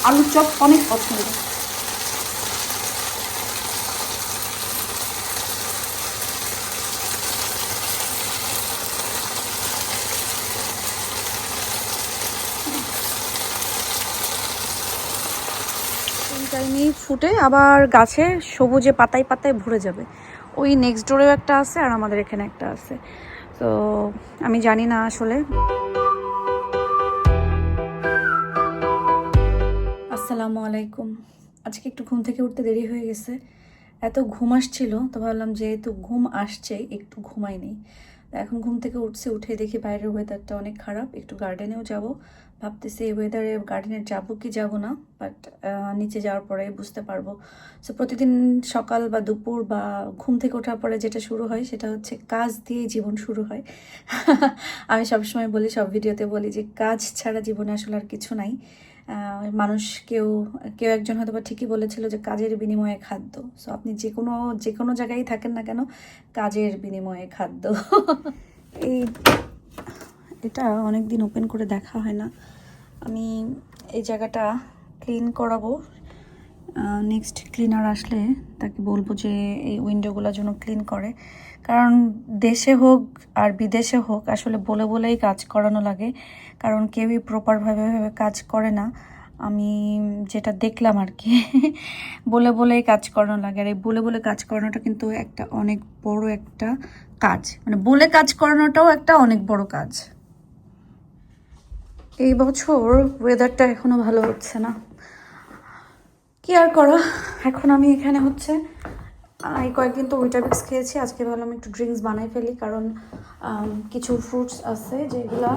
আলুর চপ অনেক পছন্দ। টাইমেই ফুটে আবার গাছে সবুজে পাতায় পাতায় ভরে যাবে। ওই নেক্সট ডোরেও একটা আছে আর আমাদের এখানে একটা আছে। তো আমি জানি না আসলে। আসসালামু আলাইকুম। আজকে একটু ঘুম থেকে উঠতে দেরি হয়ে গেছে, এত ঘুম আসছিল তো ভাবলাম যেহেতু ঘুম আসছে একটু ঘুমাই নেই। এখন ঘুম থেকে উঠছি, উঠে দেখি বাইরের ওয়েদারটা অনেক খারাপ, একটু গার্ডেনেও যাব ভাবতেছি। এই ওয়েদারে গার্ডেনে যাবো কি যাব না, বাট নিচে যাওয়ার পরে বুঝতে পারবো। সো প্রতিদিন সকাল বা দুপুর বা ঘুম থেকে ওঠার পরে যেটা শুরু হয় সেটা হচ্ছে কাজ দিয়েই জীবন শুরু হয়। আমি সবসময় বলি, সব ভিডিওতে বলি যে কাজ ছাড়া জীবনে আসলে আর কিছু নাই। মানুষ কেউ একজন হয়তো বা ঠিকই বলেছিল যে কাজের বিনিময়ে খাদ্য। সো আপনি যে কোনো জায়গায় থাকেন না কেন, কাজের বিনিময়ে খাদ্য। এটা অনেক দিন ওপেন করে দেখা হয় না। আমি এই জায়গাটা ক্লিন করাবো। নেক্সট ক্লিনার আসলে তাকে বলবো যে এই উইন্ডোগুলো যেন ক্লিন করে, কারণ দেশে হোক আর বিদেশে হোক আসলে বলে বলেই কাজ করানো লাগে, কারণ কেউই প্রপারভাবে কাজ করে না। আমি যেটা দেখলাম আর কি, বলে বলেই কাজ করানো লাগে। আর এই বলে বলে কাজ করানোটা কিন্তু একটা অনেক বড় একটা কাজ, মানে বলে কাজ করানোটাও একটা অনেক বড় কাজ। এই বছর ওয়েদারটা এখনো ভালো হচ্ছে না, কি আর করা। এখন আমি এখানে হচ্ছে এই কয়েকদিন তো উইটাবিক্স খেয়েছি, আজকে ভাবলাম একটু ড্রিঙ্কস বানাই ফেলি, কারণ কিছু ফ্রুটস আছে যেগুলো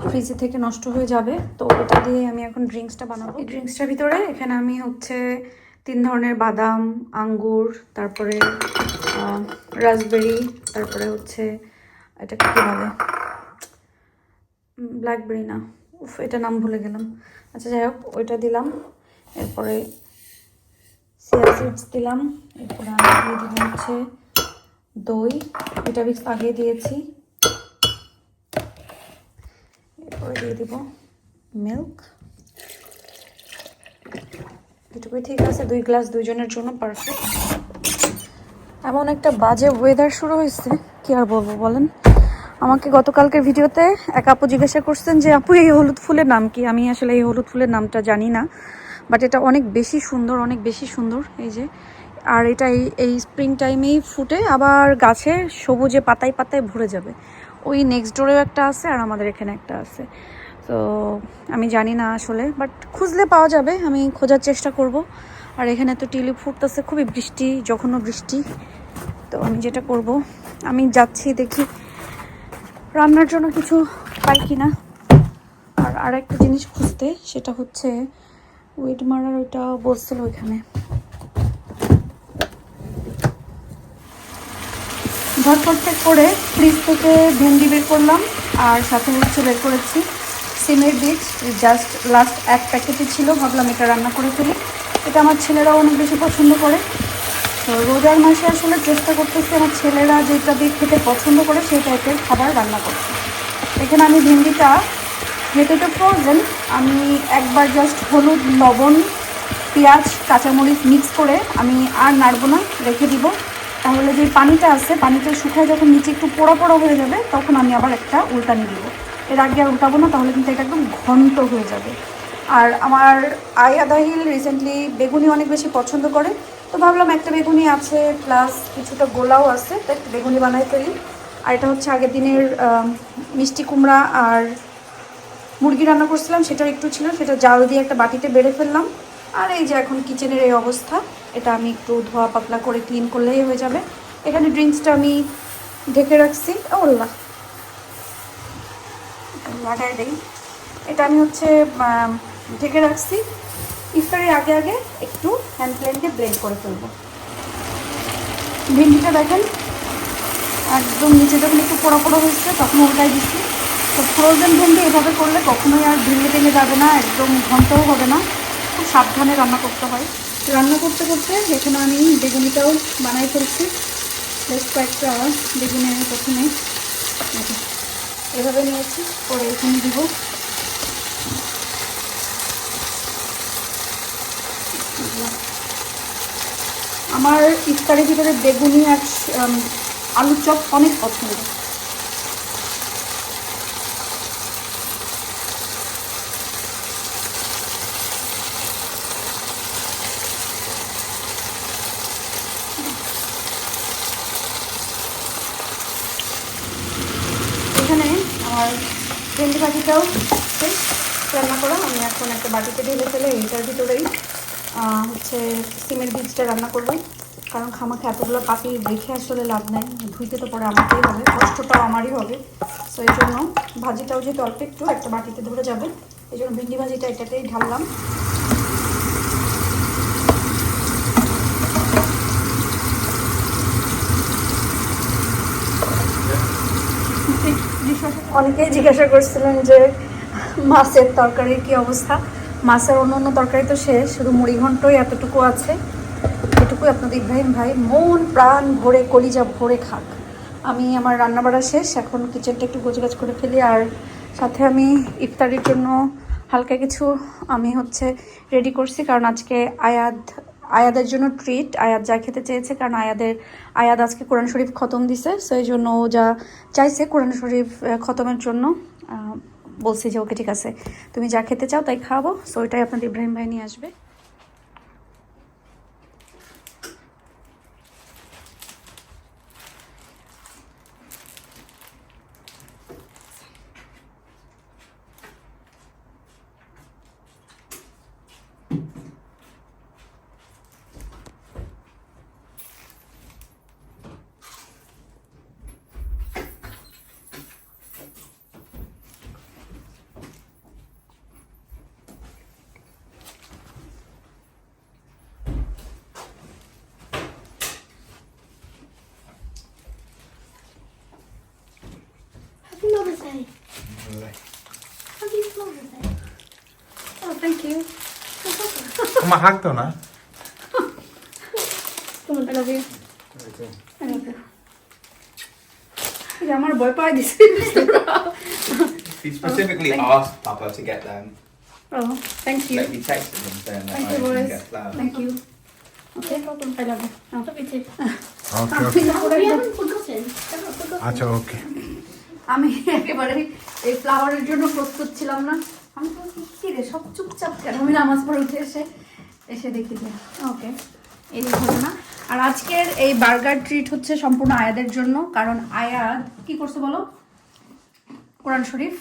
ফ্রিজে থেকে নষ্ট হয়ে যাবে, তো ওটা দিয়ে আমি এখন ড্রিঙ্কসটা বানাবো। এই ড্রিঙ্কসটার ভিতরে এখানে আমি হচ্ছে 3 ধরনের বাদাম, আঙ্গুর, তারপরে রাসবেরি, তারপরে হচ্ছে এটাকে কী বলে, ব্ল্যাকবেরি না, এটা নাম ভুলে গেলাম। আচ্ছা যাই হোক, ওইটা দিলাম। এরপরে চিয়া সিডস দিলাম। এরপরে আমি দিয়ে দিব হচ্ছে দই, ভিটামিক্স আগে দিয়েছি। এরপরে দিয়ে দিব মিল্ক, এটুকুই ঠিক আছে। 2 গ্লাস দুইজনের জন্য পারফেক্ট। এমন একটা বাজে ওয়েদার শুরু হয়েছে, কি আর বলবো বলেন। আমাকে গতকালকের ভিডিওতে এক আপু জিজ্ঞাসা করছেন যে আপু এই হলুদ ফুলের নাম কি। আমি আসলে এই হলুদ ফুলের নামটা জানি না, বাট এটা অনেক বেশি সুন্দর, অনেক বেশি সুন্দর। এই যে, আর এটা এই স্প্রিং টাইমেই ফুটে আবার গাছে সবুজে পাতায় পাতায় ভরে যাবে। ওই নেক্সট ডোরেও একটা আছে আর আমাদের এখানে একটা আছে। তো আমি জানি না আসলে, বাট খুঁজলে পাওয়া যাবে, আমি খোঁজার চেষ্টা করব। আর এখানে তো টিউলিপ ফুটতেছে, খুবই বৃষ্টি, জঘন্য বৃষ্টি। তো আমি যেটা করব, আমি যাচ্ছি দেখি রান্নার জন্য কিছু পাই কিনা। আর একটা জিনিস খুঁজতে, সেটা হচ্ছে উইড মারার, ওইটা বলছিল ওইখানে। ঝটপট করে ফ্রিজ থেকে ভেন্ডি বের করলাম, আর সাথে হচ্ছে বের করেছি সিমের বীজ। জাস্ট লাস্ট এক প্যাকেটই ছিল, ভাবলাম এটা রান্না করে ফেলি। এটা আমার ছেলেরাও অনেক বেশি পছন্দ করে। তো রোজার মাসে আসলে চেষ্টা করতেছি আমার ছেলেরা যেটা দিয়ে খেতে পছন্দ করে সেই টাইপের খাবার রান্না করছি। এখানে আমি ভেন্ডিটা ভেতরটা ফ্রোজেন, আমি একবার জাস্ট হলুদ, লবণ, পেঁয়াজ, কাঁচামরিচ মিক্স করে আমি আর নাড়বো না, রেখে দিব। তাহলে যে পানিটা আছে, পানিটা শুকায় যখন নিচে একটু পোড়া পোড়া হয়ে যাবে, তখন আমি আবার একটা উল্টানি দিব। এর আগে আর উল্টাবো না, তাহলে কিন্তু এটা একদম ঘন্ট হয়ে যাবে। আর আমার আয়া দাহিল রিসেন্টলি বেগুনি অনেক বেশি পছন্দ করে, তো ভাবলাম একটা বেগুনি আছে প্লাস কিছুটা গোলাও আছে, তো একটা বেগুনি বানাই ফেলি। আর এটা হচ্ছে আগের দিনের মিষ্টি কুমড়া আর মুরগি রান্না করছিলাম, সেটাও একটু ছিল, সেটা জাল দিয়ে একটা বাটিতে বেড়ে ফেললাম। আর এই যে এখন কিচেনের এই অবস্থা, এটা আমি একটু ধোয়া পাতলা করে ক্লিন করলেই হয়ে যাবে। এখানে ড্রিঙ্কসটা আমি ঢেকে রাখছি, ওল্লা লাগাই দিই। এটা আমি হচ্ছে ঢেকে রাখছি, ইফতারের আগে আগে একটু হ্যান্ড ব্লেন্ডে ব্লেন্ড করে ফেলবো। ভেন্ডিটা দেখেন একদম নিচে যখন একটু পোড়া পোড়া হয়েছে তখন উল্টাই দিচ্ছি। তো ফ্রোজেন ভেন্ডি এভাবে করলে কখনোই আর ভেঙে টেঙে যাবে না, একদম ঘন্টও হবে না, খুব সাবধানে রান্না করতে হয়। রান্না করতে করতে এখানে আমি বেগুনিটাও বানাই ফেলছি। বেশ কয়েকটা বেগুনি আমি প্রথমে এভাবে নিয়েছি, পরে এখানে দিব। আমার ইফতারের ভিতরে বেগুনি আর আলুর চপ অনেক পছন্দ। এখানে আমার ভেন্ডি ভাজিটাও রান্না করা। আমি এখন একটা বাটিতে ঢেলে ফেলে এইটার ভিতরেই হচ্ছে সিমের বীজটা রান্না করবো, কারণ খামাখে এতগুলো পাতি রেখে আসলে লাভ নেই, ধুইতে তো পরে আমাকেই হবে, কষ্টটাও আমারই হবে। তো এই জন্য ভাজিটাও যেহেতু অল্প একটু একটা বাটিতে ধরে যাবে, এই জন্য ভেন্ডি ভাজিটা এটাতেই ঢাললাম। অনেকেই জিজ্ঞাসা করছিলেন যে মাছের তরকারির কি অবস্থা। মাছের অন্য অন্য তরকারি তো শেষ, শুধু মুড়ি ঘন্টই এতটুকু আছে। এটুকুই আপনাদের ইব্রাহিম ভাই মন প্রাণ ভরে কলিজা ভরে খাক। আমি আমার রান্নাবাড়া শেষ, এখন কিচেনটা একটু গোছগাছ করে ফেলি। আর সাথে আমি ইফতারির জন্য হালকা কিছু আমি হচ্ছে রেডি করছি, কারণ আজকে আয়াদের জন্য ট্রিট। আয়াদ যা খেতে চেয়েছে, কারণ আয়াদ আজকে কোরআন শরীফ খতম দিছে, সো এই জন্য ও যা চাইছে কোরআন শরীফ খতমের জন্য বলছি যে ওকে ঠিক আছে, তুমি যা খেতে চাও তাই খাওয়াবো। সো ওইটাই আপনাদের ইব্রাহিম ভাই নিয়ে আসবে। Thank you. তোমার হাঁকতো না? I love you. I love you. আমার ভয় পাই দিছে। He specifically asked Papa to get them. Oh, thank you. Like he texted him saying that Thank I you, can boys. get flowers. Thank you. Okay, I love you. Oh. Love you too. Okay We haven't forgotten. I've not forgotten. আচ্ছা ওকে। আমি একেবারে এই ফ্লাওয়ারের জন্য প্রস্তুত ছিলাম না। আমি তো কি রে সব চুপচাপ কেন, আমি নামাজ পড়ে উঠে এসে দেখি যে ওকে এই ঘটনা। আর আজকের এই বার্গার ট্রিট হচ্ছে সম্পূর্ণ আয়াদের জন্য, কারণ আয়াদ কি করছে বলো, কোরআন শরীফ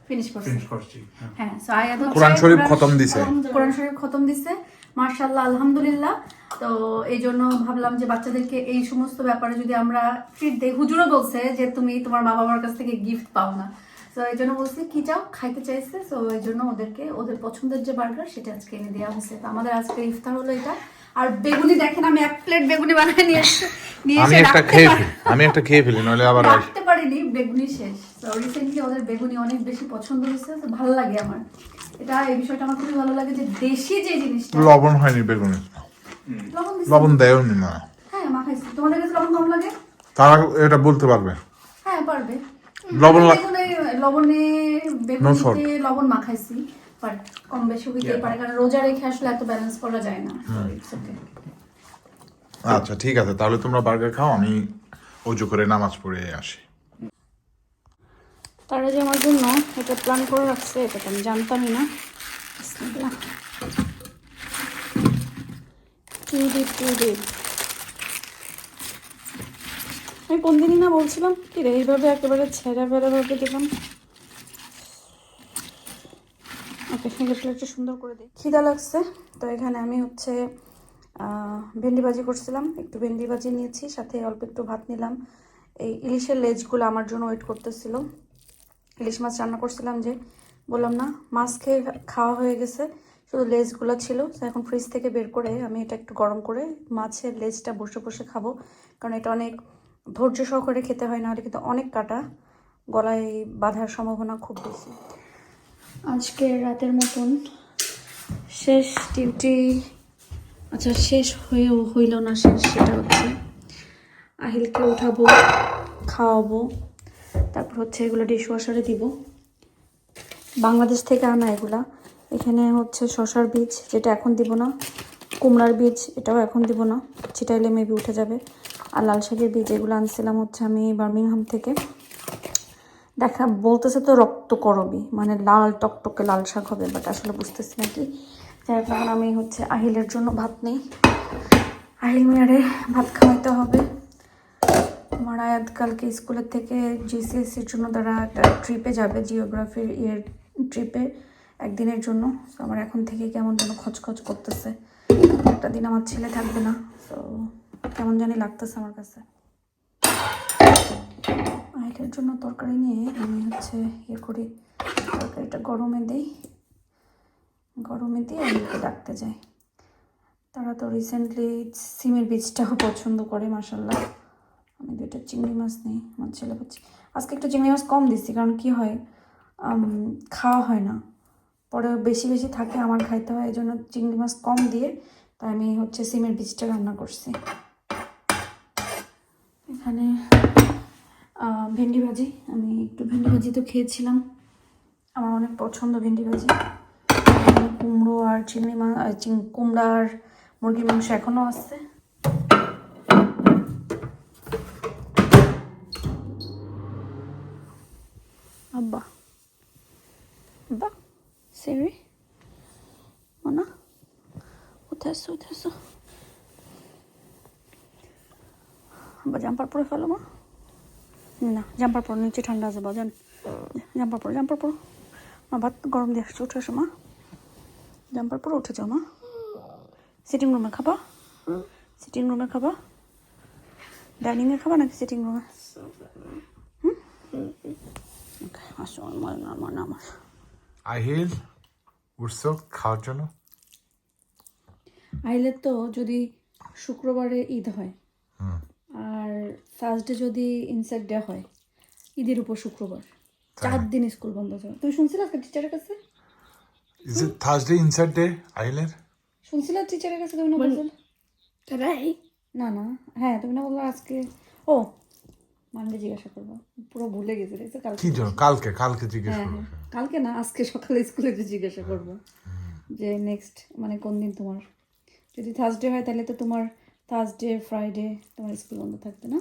ফিনিশ করছে। হ্যাঁ, সো আয়াদ হচ্ছে কোরআন শরীফ খতম দিছে। কোরআন শরীফ খতম দিছে, মাশাআল্লাহ, আলহামদুলিল্লাহ। তো এই জন্য ভাবলাম যে বাচ্চাদেরকে এই সমস্ত ব্যাপারে যদি আমরা ট্রিট দেই, হুজুরও বলছে যে তুমি তোমার মা বাবার কাছ থেকে গিফট পাও না, তো এই জন্য বলছি কি চাও খাইতে চাইছে, তো এই জন্য ওদেরকে ওদের পছন্দের যে বার্গার সেটা আজকে এনে দেওয়া হয়েছে। তো আমাদের আজকে ইফতার হলো এটা। আর বেগুনি দেখেন, আমি 1 প্লেট বেগুনি বানিয়ে নিয়ে আমি একটা খেয়ে ফেলি, নইলে আবার রাখতে পারিনি, বেগুনি শেষ। তো রিসেন্টলি ওদের বেগুনি অনেক বেশি পছন্দ হয়েছে, তো ভালো লাগে আমার এটা, এই বিষয়টা আমার খুবই ভালো লাগে যে দেশি যে জিনিসটা। লবণ হয়নি বেগুনে, লবণ দেয়নি না। হ্যাঁ, মাখাইছি। তোমাদের কাছে লবণ কম লাগে? তারা এটা বলতে পারবে। হ্যাঁ, পারবে। লবণ লবণে বেগুনিতে লবণ মাখাইছি, বাট কম বেশি হইতেই পারে, কারণ রোজা রেখে আসলে এত ব্যালেন্স করা যায় না। আচ্ছা ঠিক আছে, তাহলে তোমরা বার্গার খাও, আমি ওযু করে নামাজ পড়ে আসি। তারা যে আমার জন্য এটা প্ল্যান করে রাখছে, এটা তো আমি জানতামই না। আমি কোন দিনই না বলছিলাম কি রে, এইভাবে একেবারে ছেঁড়া ফেরা ভাবে দিলাম। ওকে, একটু সুন্দর করে দিই। খিদা লাগছে, তো এখানে আমি হচ্ছে ভেন্ডি ভাজি করছিলাম, একটু ভেন্ডি ভাজি নিয়েছি, সাথে অল্প একটু ভাত নিলাম। এই ইলিশের লেজগুলো আমার জন্য ওয়েট করতেছিল। ইলিশ মাছ রান্না করছিলাম, যে বললাম না মাছ খেয়ে খাওয়া হয়ে গেছে, শুধু লেজগুলো ছিল। এখন ফ্রিজ থেকে বের করে আমি এটা একটু গরম করে মাছের লেজটা বসে বসে খাবো, কারণ এটা অনেক ধৈর্য সহকারে খেতে হয়, নাহলে কিন্তু অনেক কাটা, গলায় বাঁধার সম্ভাবনা খুব বেশি। আজকে রাতের মতন শেষ ডিউটি, আচ্ছা শেষ হয়েও হইল না শেষ, সেটা হচ্ছে আহিলকে উঠাবো, খাওয়াবো, তারপর হচ্ছে এগুলো ডিশ ওয়াশারে দিব। বাংলাদেশ থেকে আনা এগুলা। এখানে হচ্ছে শশার বীজ, যেটা এখন দিব না, কুমড়ার বীজ, এটাও এখন দিব না, ছিটাইলে মেবি উঠে যাবে। আর লাল শাকের বীজ এগুলো আনছিলাম হচ্ছে আমি বার্মিংহাম থেকে। দেখা বলতেছে তো রক্ত করবি, মানে লাল টকটকে লাল শাক হবে, বাট আসলে বুঝতেছি না কি। যার কারণে আমি হচ্ছে আহিলের জন্য ভাত নেই, আহিল মিয়ারে ভাত খাওয়াইতে হবে। আমার আয়াত কালকে স্কুলের থেকে জিসিএসসির জন্য তারা একটা ট্রিপে যাবে, জিওগ্রাফির ট্রিপে একদিনের জন্য। তো আমার এখন থেকে কেমন যেন খচখচ করতেছে, একটা দিন আমার ছেলে থাকবে না, তো কেমন জানি লাগতেছে আমার কাছে। আইটের জন্য তরকারি নিয়ে আমি হচ্ছে ইয়ে করি, তরকারিটা গরমে দিয়ে আমি ওকে ডাকতে যাই। তারা তো রিসেন্টলি সিমের বীজটাও পছন্দ করে মাশাল্লাহ। আমি 2টা চিংড়ি মাছ নিই, আমার ছেলে পাচ্ছি। আজকে একটু চিংড়ি মাছ কম দিচ্ছি, কারণ কি হয় খাওয়া হয় না, পরে বেশি বেশি থাকে আমার খাইতে হয়, এই জন্য চিংড়ি মাছ কম দিয়ে তাই আমি হচ্ছে সিমের বীজটা রান্না করছি। এখানে ভেন্ডি ভাজি, আমি একটু ভেন্ডি ভাজি তো খেয়েছিলাম, আমার অনেক পছন্দ ভেন্ডি ভাজি। কুমড়ো আর চিংড়ি মাছ, কুমড়া আর মুরগির মাংস এখনও আছে। আব্বা আব্বা সেরি না, কোথায় আসছো কোথায় আসছো? আব্বা জাম্পার পরে ফেলো মা, না জাম্পার পরো, নিচে ঠান্ডা আছে বাজান, জাম্পার পরো মা, ভাত গরম দিয়ে আসছে, উঠে আসো মা, জাম্পার পরে উঠে যাও মা। সিটিং রুমে খাবা? সিটিং রুমে খাবা? ডাইনিংয়ে খাবা নাকি সিটিং রুমে? ওকে আসো আমার আহিল উঠছো খাওয়ার জন্য? আইলে তো যদি শুক্রবারে ঈদ হয় আর থার্সডে যদি ইনসেক্ট ডে হয়, ঈদের উপর শুক্রবার 4 দিন স্কুল বন্ধ যাবে। তুমি শুনছিলে আজকে টিচারের কাছে? Is it Thursday inside day আহিলের? শুনছিলে টিচারের কাছে? তুমি না বলছিলে Today? না না, হ্যাঁ তুমি না বললো আজকে, ও মানডে জিজ্ঞাসা করবো, পুরো ভুলে গেছি রে, কালকে। কি জন্য? কালকে জিজ্ঞেস হ্যাঁ করবো। হ্যাঁ, কালকে না আজকে সকালে স্কুলে জিজ্ঞাসা করবো যে নেক্সট মানে কোন দিন তোমার, যদি থার্সডে হয় তাহলে তো তোমার থার্সডে ফ্রাইডে তোমার স্কুল বন্ধ থাকবে না।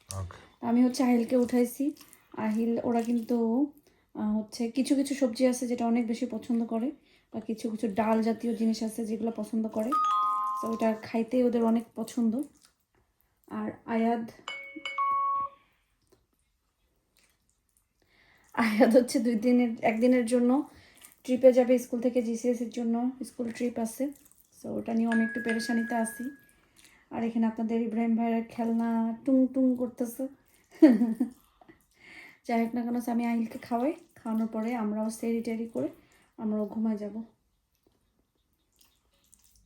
ওকে। আমি হচ্ছে আহিলকে উঠাইছি। আহিল ওরা কিন্তু হচ্ছে কিছু কিছু সবজি আছে যেটা অনেক বেশি পছন্দ করে, বা কিছু কিছু ডাল জাতীয় জিনিস আছে যেগুলো পছন্দ করে, তো ওটা খাইতে ওদের অনেক পছন্দ। আর আয়াদ হচ্ছে 1 দিনের জন্য ট্রিপে যাবে স্কুল থেকে, জিসিএসির জন্য স্কুল ট্রিপ আছে, সো ওটা নিয়ে আমি একটু পেরেশানিতে আছি। আর এখানে আপনাদের ইব্রাহিম ভাইয়ের খেলনা টুং টুং করতেছে। যাই হোক না কেন, আমি আহিলকে খাওয়াই, খাওয়ানোর পরে আমরাও সেরি টেরি করে আমরাও ঘুমায় যাব।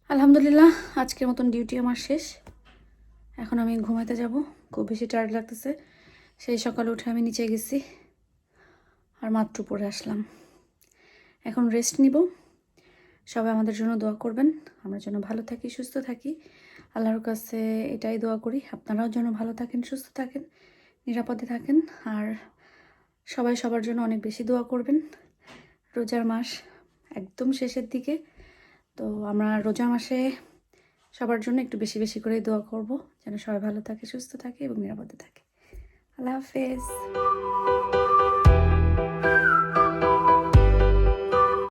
আলহামদুলিল্লাহ আজকের মতন ডিউটি আমার শেষ, এখন আমি ঘুমাইতে যাব, খুব বেশি টায়ার্ড লাগতেছে। সেই সকালে উঠে আমি নিচে গেছি আর মাত্র পরে আসলাম, এখন রেস্ট নিব। সবাই আমাদের জন্য দোয়া করবেন, আমরা যেন ভালো থাকি সুস্থ থাকি, আল্লাহর কাছে এটাই দোয়া করি। আপনারাও যেন ভালো থাকেন সুস্থ থাকেন নিরাপদে থাকেন, আর সবাই সবার জন্য অনেক বেশি দোয়া করবেন। রোজার মাস একদম শেষের দিকে, তো আমরা রোজা মাসে সবার জন্য একটু বেশি বেশি করে দোয়া করব, যেন সবাই ভালো থাকে সুস্থ থাকে এবং নিরাপদে থাকে। আল্লাহ হাফেজ।